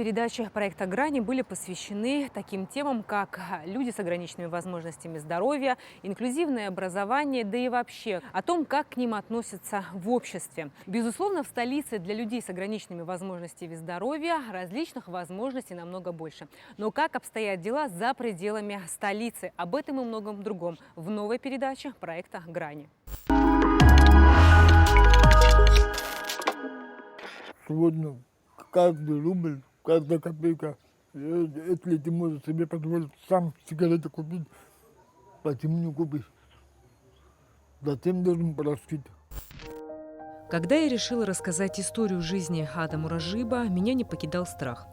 передачи проекта «Грани» были посвящены таким темам, как люди с ограниченными возможностями здоровья, инклюзивное образование, да и вообще о том, как к ним относятся в обществе. Безусловно, в столице для людей с ограниченными возможностями здоровья различных возможностей намного больше. Но как обстоят дела за пределами столицы? Об этом и многом другом в новой передаче проекта «Грани». Сегодня каждый рубль, каждая копейка, если ты можешь себе позволить сам сигареты купить, почему не купишь? Затем должен простить. Когда я решила рассказать историю жизни Ада Муражиба, меня не покидал страх.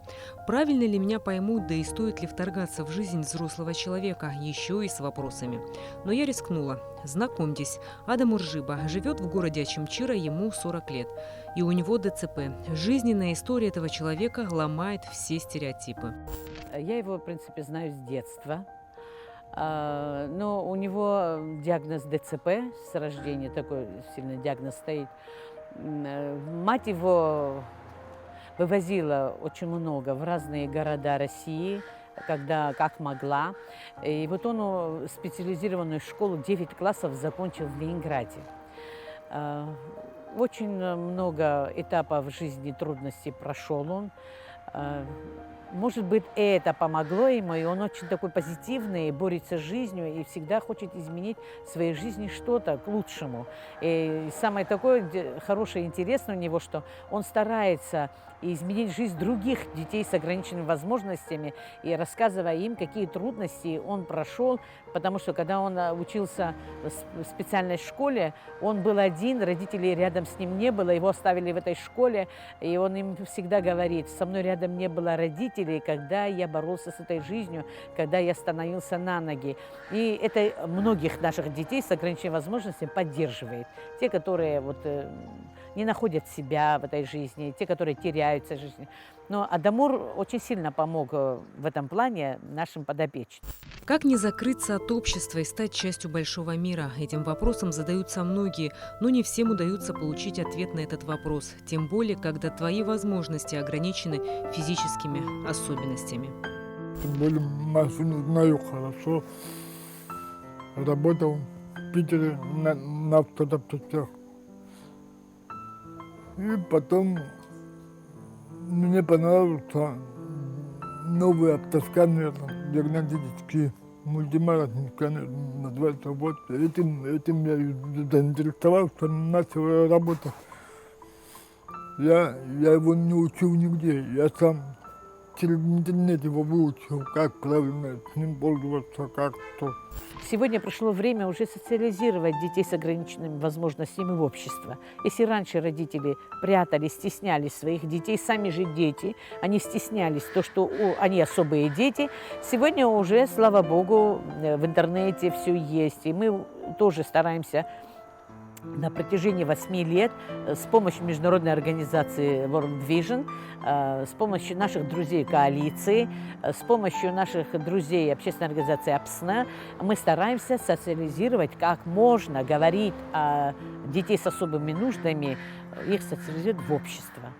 Правильно ли меня поймут, да и стоит ли вторгаться в жизнь взрослого человека, еще и с вопросами. Но я рискнула. Знакомьтесь, Ада Муражиба живет в городе Очимчира, ему 40 лет. И у него ДЦП. Жизненная история этого человека ломает все стереотипы. Я его, в принципе, знаю с детства. Но у него диагноз ДЦП с рождения, такой сильный диагноз стоит. Мать его вывозила очень много в разные города России, когда как могла. И вот он специализированную школу 9 классов закончил в Ленинграде. Очень много этапов в жизни трудностей прошел он. Может быть, это помогло ему, и он очень такой позитивный, борется с жизнью и всегда хочет изменить в своей жизни что-то к лучшему. И самое такое хорошее и интересное у него, что он старается изменить жизнь других детей с ограниченными возможностями и рассказывая им, какие трудности он прошел, потому что когда он учился в специальной школе, он был один, родителей рядом с ним не было, его оставили в этой школе, и он им всегда говорит: со мной рядом не было родителей, когда я боролся с этой жизнью, когда я становился на ноги. И это многих наших детей с ограниченными возможностями поддерживает. Те, которые не находят себя в этой жизни, те, которые теряются в жизни. Но Адамур очень сильно помог в этом плане нашим подопечным. Как не закрыться от общества и стать частью большого мира? Этим вопросом задаются многие, но не всем удается получить ответ на этот вопрос. Тем более, когда твои возможности ограничены физическими особенностями. Тем более машину знаю хорошо. Работал в Питере на автозапчастях. И потом мне понравился новый автосканер диагностический, мультимаратный сканер называется. Вот этим я заинтересовался, начал работать. Я его не учил нигде, я сам через интернет его выучил, как правильно с ним пользоваться, как что. Сегодня пришло время уже социализировать детей с ограниченными возможностями в общество. Если раньше родители прятали, стеснялись своих детей, сами же дети, они стеснялись то, что они особые дети, сегодня уже, слава богу, в интернете все есть. И мы тоже стараемся на протяжении 8 лет с помощью международной организации World Vision, с помощью наших друзей коалиции, с помощью наших друзей общественной организации АПСНА мы стараемся социализировать, как можно говорить о детей с особыми нуждами, их социализировать в общество.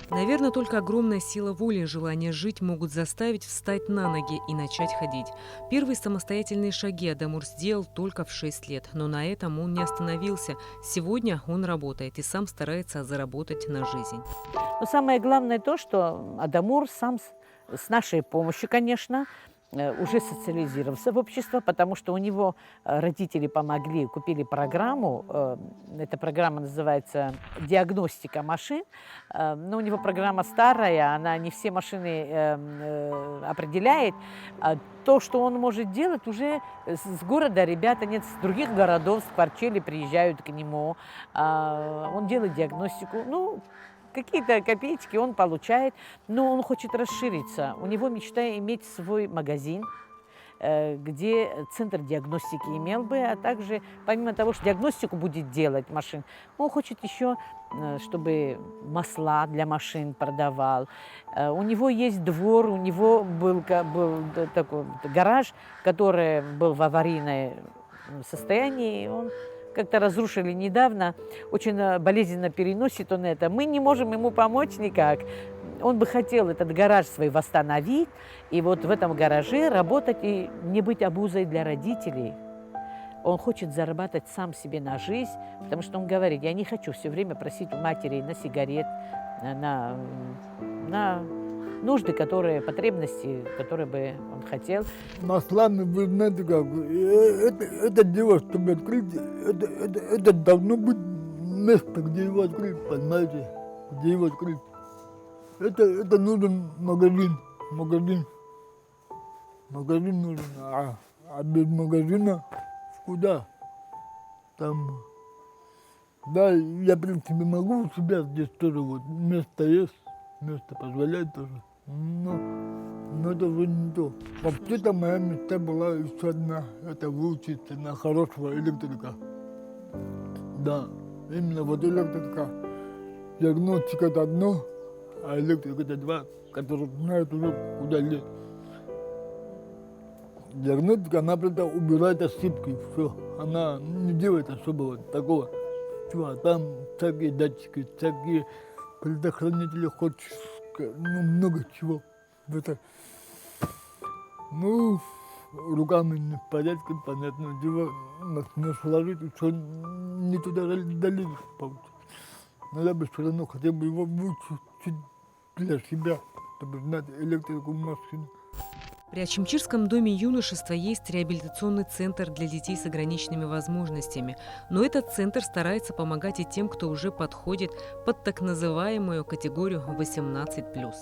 Наверное, только огромная сила воли и желание жить могут заставить встать на ноги и начать ходить. Первые самостоятельные шаги Адамур сделал только в 6 лет, но на этом он не остановился. Сегодня он работает и сам старается заработать на жизнь. Но самое главное то, что Адамур сам с нашей помощью, конечно, уже социализировался в общество, потому что у него родители помогли, купили программу. Эта программа называется «Диагностика машин». Но у него программа старая, она не все машины определяет. То, что он может делать, уже с города ребята, нет, с других городов, с Кварчели приезжают к нему. Он делает диагностику. Какие-то копеечки он получает, но он хочет расшириться. У него мечта иметь свой магазин, где центр диагностики имел бы, а также, помимо того, что диагностику будет делать машин, он хочет еще, чтобы масла для машин продавал. У него есть двор, у него был такой гараж, который был в аварийном состоянии, и он как-то разрушили недавно, очень болезненно переносит он это. Мы не можем ему помочь никак. он бы хотел этот гараж свой восстановить, и вот в этом гараже работать и не быть обузой для родителей. Он хочет зарабатывать сам себе на жизнь, потому что он говорит, я не хочу все время просить у матери на сигарет, на нужды, потребности, которые бы он хотел. На сламе, вы знаете как, это дело, чтобы открыть, это должно быть место, где его открыть, понимаете, где его открыть. Это нужен магазин нужен, а без магазина куда? Там, да, я, в принципе, могу у себя здесь тоже, вот, место есть, место позволяет тоже, но это уже не то. Вообще-то моя мечта была еще одна, это выучиться на хорошего электрика. Да, именно вот электрика. Диагностика это одно, а электрик это два, которые знают уже куда лезть. Диагностика, она просто убирает ошибки, все. Она не делает особого такого. Все, а там всякие датчики, всякие предохранители, хоть много чего. Это, руками не в порядке, понятное дело, не сложить, еще не туда долезешь, получится. Но я бы все равно хотел бы его выучить чуть для себя, чтобы знать электрику машины. При Очимчирском доме юношества есть реабилитационный центр для детей с ограниченными возможностями. Но этот центр старается помогать и тем, кто уже подходит под так называемую категорию 18+.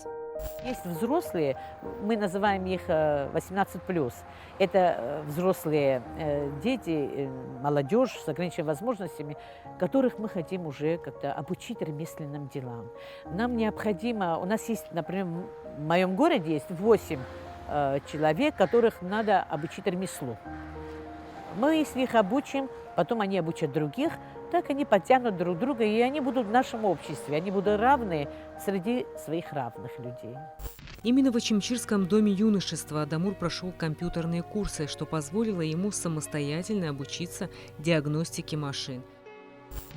Есть взрослые, мы называем их 18+. Это взрослые дети, молодежь с ограниченными возможностями, которых мы хотим уже как-то обучить ремесленным делам. Нам необходимо, у нас есть, например, в моем городе есть 8 человек, которых надо обучить ремеслу. Мы, если их обучим, потом они обучат других, так они подтянут друг друга, и они будут в нашем обществе, они будут равны среди своих равных людей. Именно в Очимчирском доме юношества Адамур прошел компьютерные курсы, что позволило ему самостоятельно обучиться диагностике машин.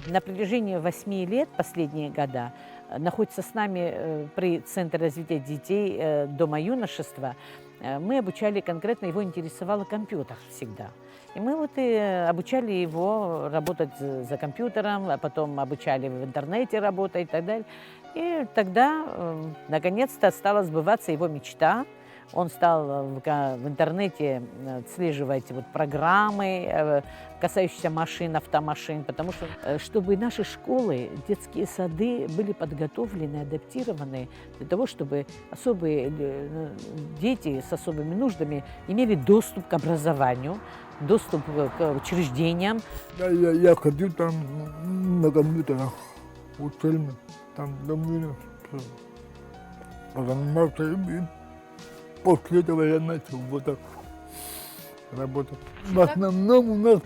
На протяжении 8 лет, последние года, находится с нами при Центре развития детей Дома юношества. Мы обучали конкретно, его интересовало компьютер всегда. И мы вот и обучали его работать за компьютером, а потом обучали в интернете работать и так далее. И тогда, наконец-то, стала сбываться его мечта. Он стал в интернете отслеживать программы, касающиеся машин, автомашин, потому что, чтобы наши школы, детские сады были подготовлены, адаптированы для того, чтобы особые дети с особыми нуждами имели доступ к образованию, доступ к учреждениям. Я ходил там на компьютерах, учился, там домой, позанимался, и после этого я начал вот так работать. В основном у нас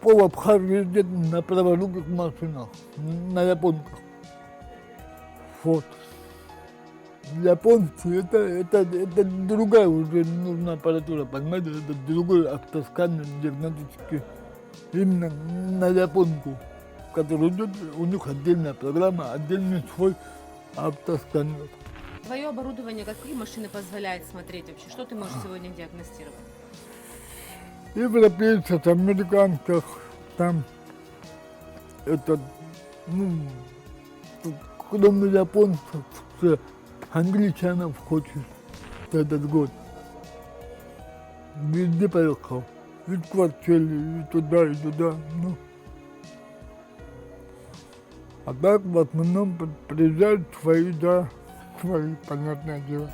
пол Абхазии ездит на праворуких машинах, на японках. Вот. Японцы это другая уже нужна аппаратура, понимаете, это другой автосканер диагностический, именно на японку, который идет, у них отдельная программа, отдельный свой автосканер. Твое оборудование, какие машины позволяет смотреть вообще? Что ты можешь сегодня диагностировать? Европейцев, американцев, там, это, кроме японцев, англичанов хочешь этот год. Везде поехал. И в квартире, и туда, и туда. А так в основном приезжают свои, да, свои, понятное дело.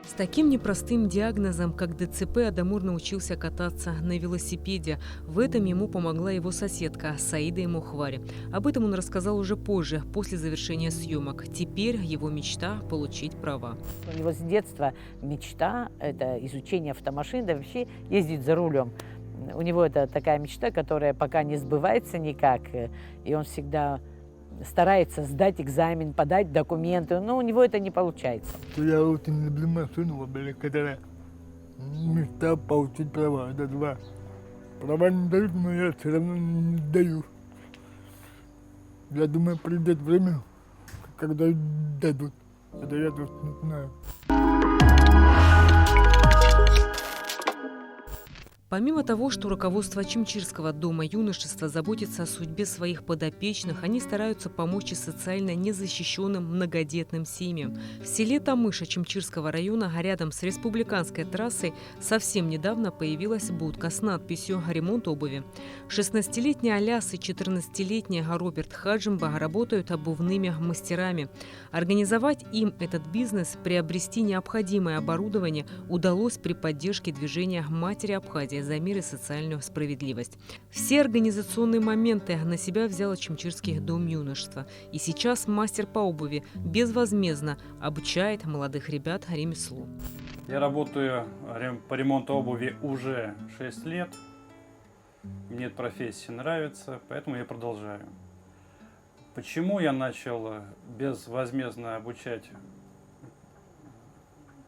С таким непростым диагнозом, как ДЦП, Адамур научился кататься на велосипеде. В этом ему помогла его соседка Саида Мухвари. Об этом он рассказал уже позже, после завершения съемок. Теперь его мечта – получить права. У него с детства мечта – это изучение автомашин, да вообще ездить за рулем. У него это такая мечта, которая пока не сбывается никак, и он всегда старается сдать экзамен, подать документы, но у него это не получается. Я очень люблю машину, которая мечта получить права, это два. Права не дают, но я все равно не даю. Я думаю, придет время, когда дадут. Это я тут не знаю. Помимо того, что руководство Чимчирского дома юношества заботится о судьбе своих подопечных, они стараются помочь и социально незащищенным многодетным семьям. В селе Тамыша Чимчирского района, рядом с республиканской трассой, совсем недавно появилась будка с надписью «Ремонт обуви». 16-летний Аляс и 14-летний Роберт Хаджимба работают обувными мастерами. Организовать им этот бизнес, приобрести необходимое оборудование удалось при поддержке движения «Матери Абхазии за мир и социальную справедливость». Все организационные моменты на себя взял Чимчирский дом юношества. И сейчас мастер по обуви безвозмездно обучает молодых ребят ремеслу. Я работаю по ремонту обуви уже 6 лет. Мне эта профессия нравится, поэтому я продолжаю. Почему я начал безвозмездно обучать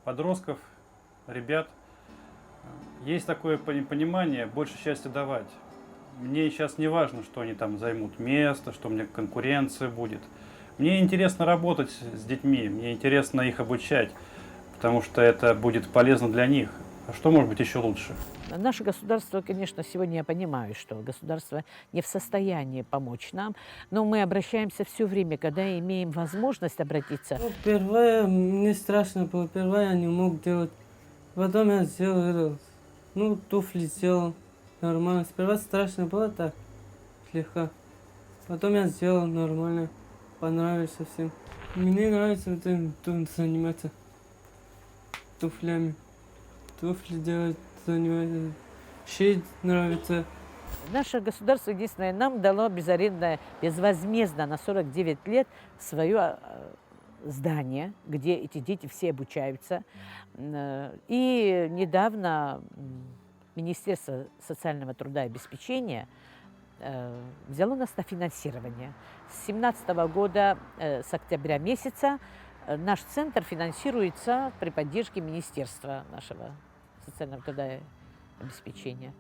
подростков, ребят? Есть такое понимание, больше счастья давать. Мне сейчас не важно, что они там займут место, что у меня конкуренция будет. Мне интересно работать с детьми, мне интересно их обучать, потому что это будет полезно для них. А что может быть еще лучше? Наше государство, конечно, сегодня я понимаю, что государство не в состоянии помочь нам, но мы обращаемся все время, когда имеем возможность обратиться. Ну, первое, мне страшно было, первое я не мог делать. Потом я сделал, туфли сделал нормально. Сперва страшно было так, слегка. Потом я сделал нормально, понравилось всем. Мне нравится этим заниматься туфлями. Туфли делать, заниматься, шить нравится. Наше государство, единственное, нам дало безвозмездно на 49 лет свое здание, где эти дети все обучаются. И недавно Министерство социального труда и обеспечения взяло нас на финансирование. С 2017 года, с октября месяца, наш центр финансируется при поддержке Министерства нашего социального труда и обеспечения.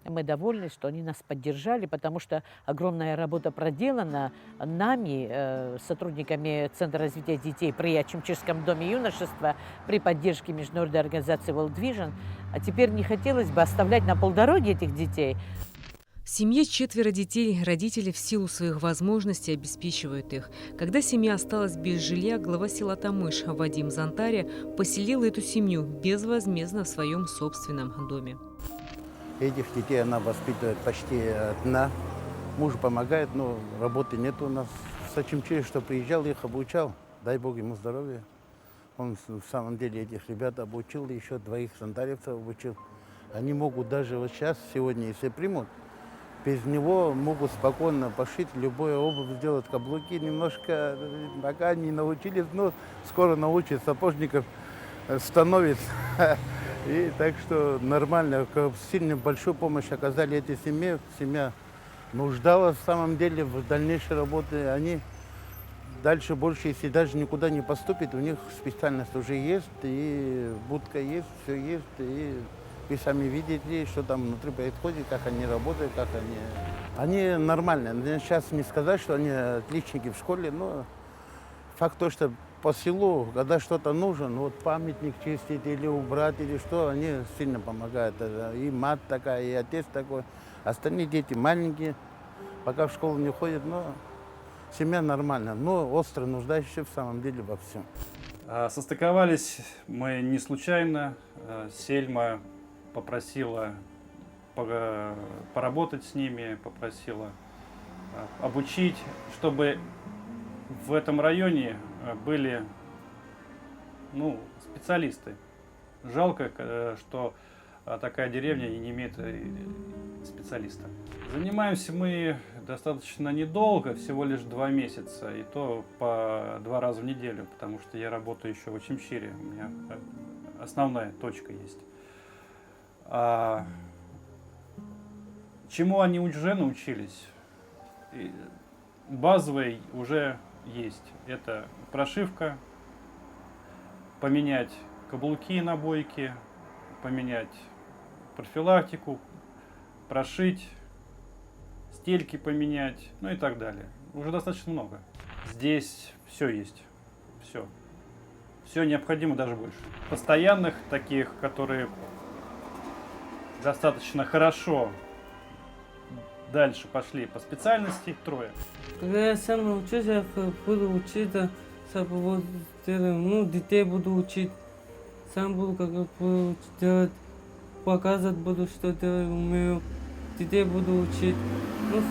Мы довольны, что они нас поддержали, потому что огромная работа проделана нами, сотрудниками Центра развития детей при Чимчирском доме юношества, при поддержке международной организации World Vision. А теперь не хотелось бы оставлять на полдороги этих детей. В семье 4 детей, родители в силу своих возможностей обеспечивают их. Когда семья осталась без жилья, глава села Тамыш Вадим Зантаря поселил эту семью безвозмездно в своем собственном доме. Этих детей она воспитывает почти одна. Муж помогает, но работы нет у нас. С Чимчири, что приезжал, их обучал. Дай Бог ему здоровья. Он в самом деле этих ребят обучил, еще 2 зантаревцев обучил. Они могут даже вот сейчас, сегодня, если примут, без него могут спокойно пошить любую обувь, сделать каблуки. Немножко пока не научились, но скоро научат, сапожников становится. И так что нормально, сильно большую помощь оказали этой семье. Семья нуждалась в самом деле в дальнейшей работе. Они дальше больше, если даже никуда не поступят, у них специальность уже есть, и будка есть, все есть. И вы сами видите, что там внутри происходит, как они работают, как они... Они нормальные. Сейчас не сказать, что они отличники в школе, но факт то, что по селу, когда что-то нужно, вот памятник чистить или убрать, или что, они сильно помогают. И мать такая, и отец такой. Остальные дети маленькие, пока в школу не ходят, но семья нормальная, но остро нуждающаяся в самом деле во всем. Состыковались мы не случайно. Сельма попросила поработать с ними, попросила обучить, чтобы в этом районе были специалисты. Жалко, что такая деревня не имеет специалиста. Занимаемся мы достаточно недолго, всего лишь 2 месяца, и то по 2 раза в неделю, потому что я работаю еще в Чимчире, у меня основная точка есть. Чему они уже научились? Базовый уже есть. Это прошивка, поменять каблуки на бойки, поменять профилактику, прошить, стельки поменять, и так далее. Уже достаточно много. Здесь все есть. Все. все необходимо, даже больше. Постоянных таких, которые достаточно хорошо дальше пошли по специальности, 3. Когда я сам научусь, я буду учиться, вот, ну, детей буду учить. Сам буду как буду делать, показывать буду, что делаю, умею. Детей буду учить. Ну,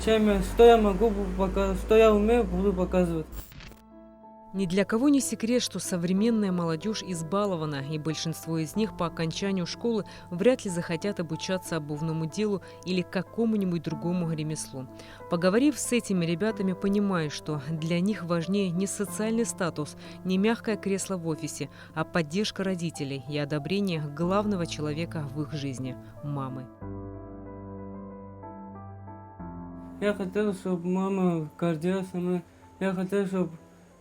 что я могу показывать, что я умею, буду показывать. Ни для кого не секрет, что современная молодежь избалована, и большинство из них по окончанию школы вряд ли захотят обучаться обувному делу или какому-нибудь другому ремеслу. Поговорив с этими ребятами, понимаю, что для них важнее не социальный статус, не мягкое кресло в офисе, а поддержка родителей и одобрение главного человека в их жизни – мамы. Я хотел, чтобы мама гордилась мной. Я хотел, чтобы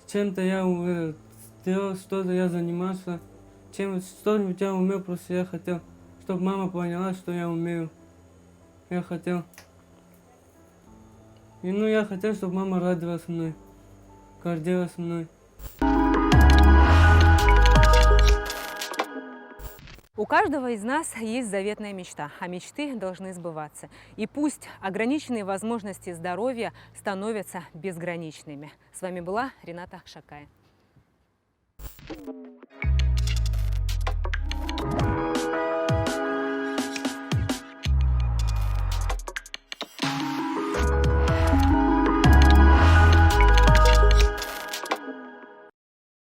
чем-то я сделал, что-то я занимался. Что-нибудь я умел, просто я хотел, чтобы мама поняла, что я умею. Я хотел. И ну я хотел, чтобы мама радовалась мной, гордилась мной. У каждого из нас есть заветная мечта, а мечты должны сбываться. И пусть ограниченные возможности здоровья становятся безграничными. С вами была Рената Шакая.